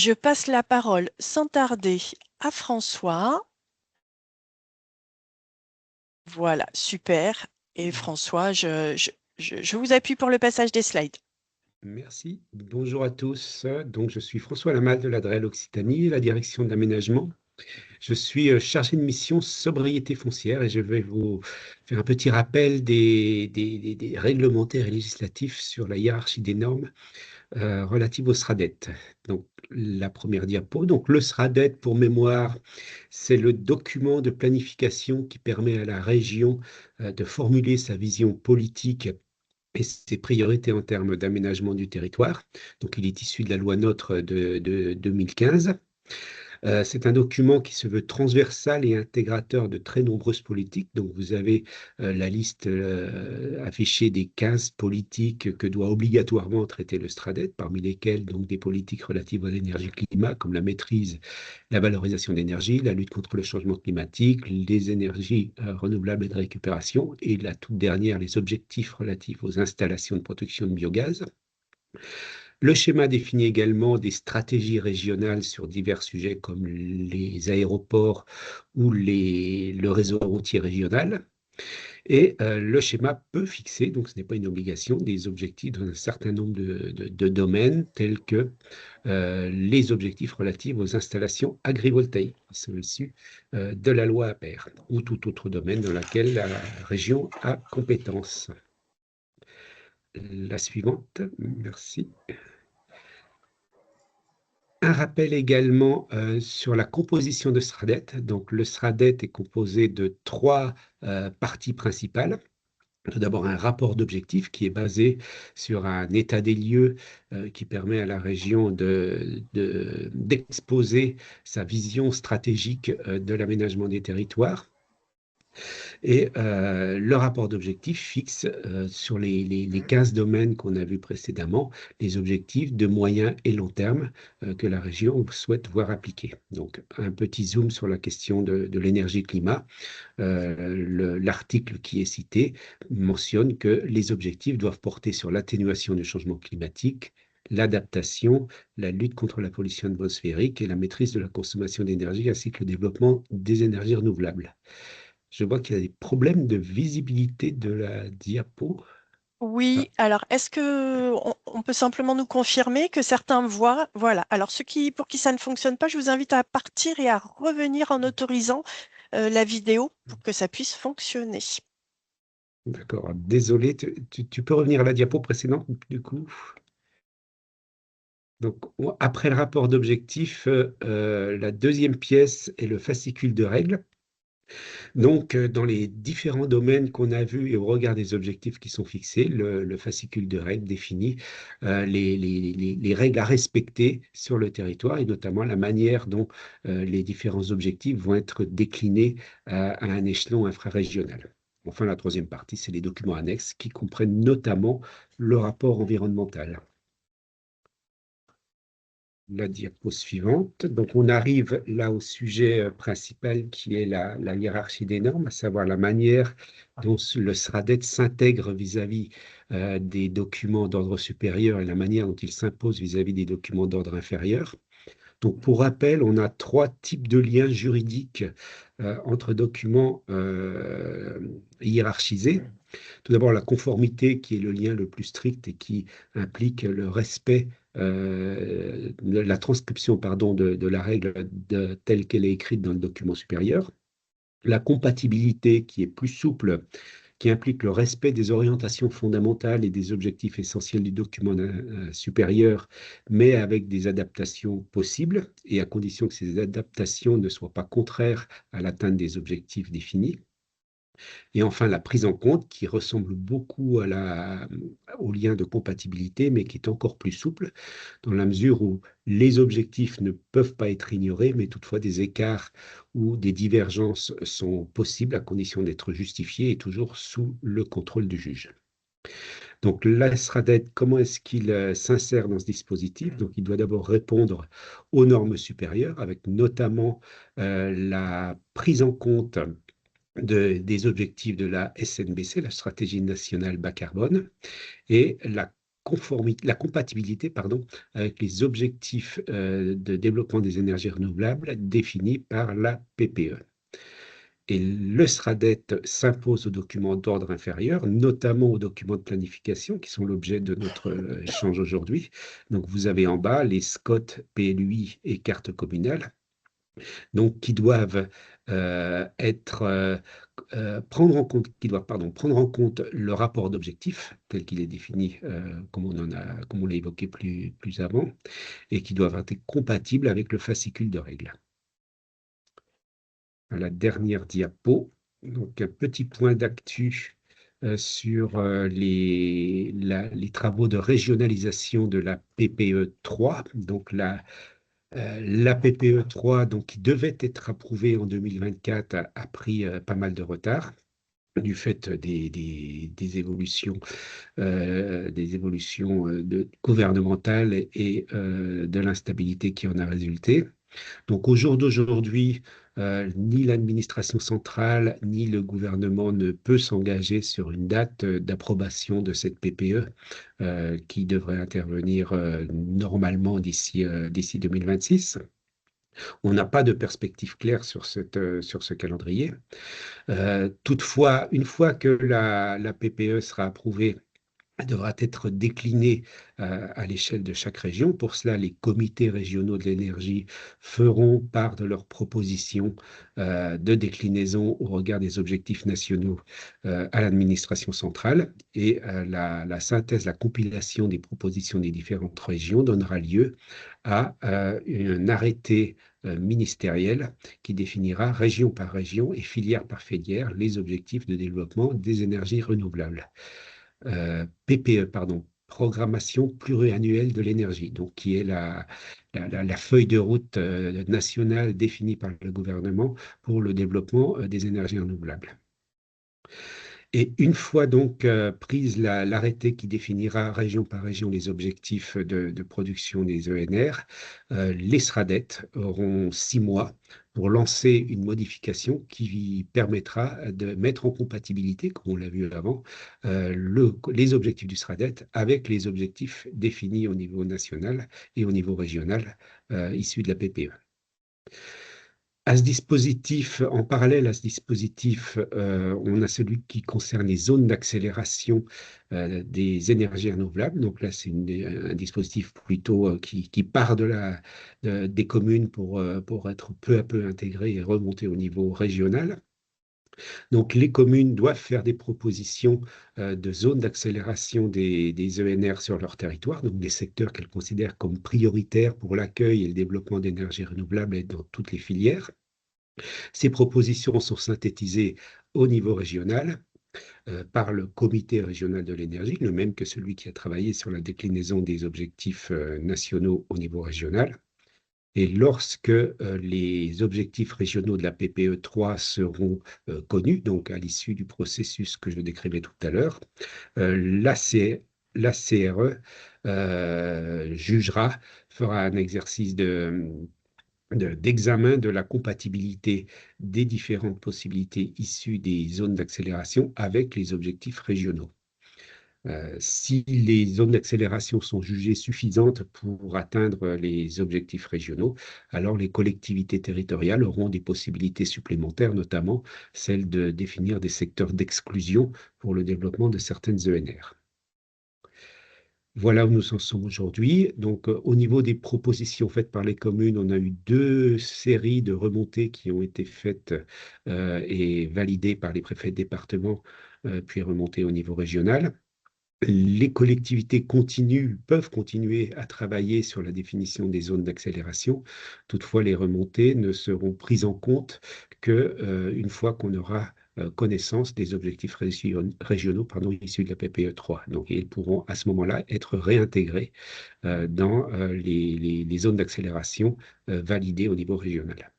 Je passe la parole sans tarder à François. Voilà, super. Et François, je vous appuie pour le passage des slides. Merci. Bonjour à tous. Donc, je suis François Lamal de la DREL Occitanie, la direction de l'aménagement. Je suis chargé de mission sobriété foncière et je vais vous faire un petit rappel des réglementaires et législatifs sur la hiérarchie des normes relatives au SRADET. Donc, la première diapo. Donc, le SRADET, pour mémoire, c'est le document de planification qui permet à la région de formuler sa vision politique et ses priorités en termes d'aménagement du territoire. Donc, il est issu de la loi NOTRe de 2015. C'est un document qui se veut transversal et intégrateur de très nombreuses politiques. Donc, vous avez la liste affichée des 15 politiques que doit obligatoirement traiter le SRADET, parmi lesquelles donc des politiques relatives aux énergies climat, comme la maîtrise, la valorisation d'énergie, la lutte contre le changement climatique, les énergies renouvelables et de récupération, et la toute dernière, les objectifs relatifs aux installations de production de biogaz. Le schéma définit également des stratégies régionales sur divers sujets comme les aéroports ou le réseau routier régional. Et le schéma peut fixer, donc ce n'est pas une obligation, des objectifs dans un certain nombre de domaines tels que les objectifs relatifs aux installations agrivoltaïques, qui sont issus de la loi APER, ou tout autre domaine dans lequel la région a compétence. La suivante, merci. Un rappel également sur la composition de SRADET. Donc, le SRADET est composé de trois parties principales. Tout d'abord, un rapport d'objectifs qui est basé sur un état des lieux qui permet à la région d'exposer sa vision stratégique de l'aménagement des territoires. Et le rapport d'objectifs fixe sur les 15 domaines qu'on a vus précédemment, les objectifs de moyen et long terme que la région souhaite voir appliqués. Donc, un petit zoom sur la question de l'énergie-climat. L'article qui est cité mentionne que les objectifs doivent porter sur l'atténuation du changement climatique, l'adaptation, la lutte contre la pollution atmosphérique et la maîtrise de la consommation d'énergie, ainsi que le développement des énergies renouvelables. Je vois qu'il y a des problèmes de visibilité de la diapo. Ah, Oui, alors est-ce que on peut simplement nous confirmer que certains voient, voilà. Alors pour qui ça ne fonctionne pas, je vous invite à partir et à revenir en autorisant la vidéo pour que ça puisse fonctionner. d'accord, désolé, tu peux revenir à la diapo précédente, du coup. Donc, après le rapport d'objectifs, la deuxième pièce est le fascicule de règles. Donc, dans les différents domaines qu'on a vus et au regard des objectifs qui sont fixés, le fascicule de règles définit les règles à respecter sur le territoire et notamment la manière dont les différents objectifs vont être déclinés à un échelon infrarégional. Enfin, la troisième partie, c'est les documents annexes qui comprennent notamment le rapport environnemental. La diapo suivante. Donc, on arrive là au sujet principal qui est la hiérarchie des normes, à savoir la manière dont le SRADET s'intègre vis-à-vis des documents d'ordre supérieur et la manière dont il s'impose vis-à-vis des documents d'ordre inférieur. Donc, pour rappel, on a trois types de liens juridiques entre documents hiérarchisés. Tout d'abord, la conformité, qui est le lien le plus strict et qui implique le respect, la transcription, pardon, de la règle telle qu'elle est écrite dans le document supérieur. La compatibilité, qui est plus souple, qui implique le respect des orientations fondamentales et des objectifs essentiels du document supérieur, mais avec des adaptations possibles, et à condition que ces adaptations ne soient pas contraires à l'atteinte des objectifs définis. Et enfin, la prise en compte qui ressemble beaucoup au lien de compatibilité, mais qui est encore plus souple, dans la mesure où les objectifs ne peuvent pas être ignorés, mais toutefois des écarts ou des divergences sont possibles à condition d'être justifiés et toujours sous le contrôle du juge. Donc, l'ASRADET, comment est-ce qu'il s'insère dans ce dispositif? Donc, il doit d'abord répondre aux normes supérieures, avec notamment la prise en compte des objectifs de la SNBC, la stratégie nationale bas carbone, et la la compatibilité, pardon, avec les objectifs de développement des énergies renouvelables définis par la PPE. Et le SRADET s'impose aux documents d'ordre inférieur, notamment aux documents de planification qui sont l'objet de notre échange aujourd'hui. Donc, vous avez en bas les SCOT, PLUI et cartes communales, donc qui doivent prendre en compte le rapport d'objectifs tel qu'il est défini, comme on l'a évoqué plus avant, et qui doivent être compatibles avec le fascicule de règles. À la dernière diapo, donc un petit point d'actu sur les travaux de régionalisation de la PPE 3. Donc la PPE 3, donc, qui devait être approuvée en 2024, a pris pas mal de retard du fait des évolutions, gouvernementales et de l'instabilité qui en a résulté. Donc au jour d'aujourd'hui, ni l'administration centrale ni le gouvernement ne peut s'engager sur une date d'approbation de cette PPE qui devrait intervenir normalement d'ici 2026. On n'a pas de perspective claire sur ce calendrier. Toutefois, une fois que la PPE sera approuvée, elle devra être déclinée à l'échelle de chaque région. Pour cela, les comités régionaux de l'énergie feront part de leurs propositions de déclinaison au regard des objectifs nationaux à l'administration centrale. Et la synthèse, la compilation des propositions des différentes régions donnera lieu à un arrêté ministériel qui définira région par région et filière par filière les objectifs de développement des énergies renouvelables. PPE, pardon, Programmation pluriannuelle de l'énergie, donc qui est la feuille de route nationale définie par le gouvernement pour le développement des énergies renouvelables. Et une fois donc prise l'arrêté qui définira région par région les objectifs de production des ENR, les SRADET auront 6 mois pour lancer une modification qui permettra de mettre en compatibilité, comme on l'a vu avant, les objectifs du SRADET avec les objectifs définis au niveau national et au niveau régional issus de la PPE. En parallèle à ce dispositif, on a celui qui concerne les zones d'accélération des énergies renouvelables. Donc là, c'est un dispositif plutôt qui part des communes pour être peu à peu intégré et remonter au niveau régional. Donc les communes doivent faire des propositions de zones d'accélération des ENR sur leur territoire, donc des secteurs qu'elles considèrent comme prioritaires pour l'accueil et le développement d'énergies renouvelables et dans toutes les filières. Ces propositions sont synthétisées au niveau régional par le comité régional de l'énergie, le même que celui qui a travaillé sur la déclinaison des objectifs nationaux au niveau régional. Et lorsque les objectifs régionaux de la PPE 3 seront connus, donc à l'issue du processus que je décrivais tout à l'heure, la CRE fera un exercice d'examen de la compatibilité des différentes possibilités issues des zones d'accélération avec les objectifs régionaux. Si les zones d'accélération sont jugées suffisantes pour atteindre les objectifs régionaux, alors les collectivités territoriales auront des possibilités supplémentaires, notamment celle de définir des secteurs d'exclusion pour le développement de certaines ENR. Voilà où nous en sommes aujourd'hui. Donc, au niveau des propositions faites par les communes, on a eu 2 séries de remontées qui ont été faites et validées par les préfets de département, puis remontées au niveau régional. Les collectivités peuvent continuer à travailler sur la définition des zones d'accélération. Toutefois, les remontées ne seront prises en compte qu'une fois qu'on aura connaissance des objectifs régionaux issus de la PPE 3. Donc, ils pourront à ce moment-là être réintégrés dans les zones d'accélération validées au niveau régional.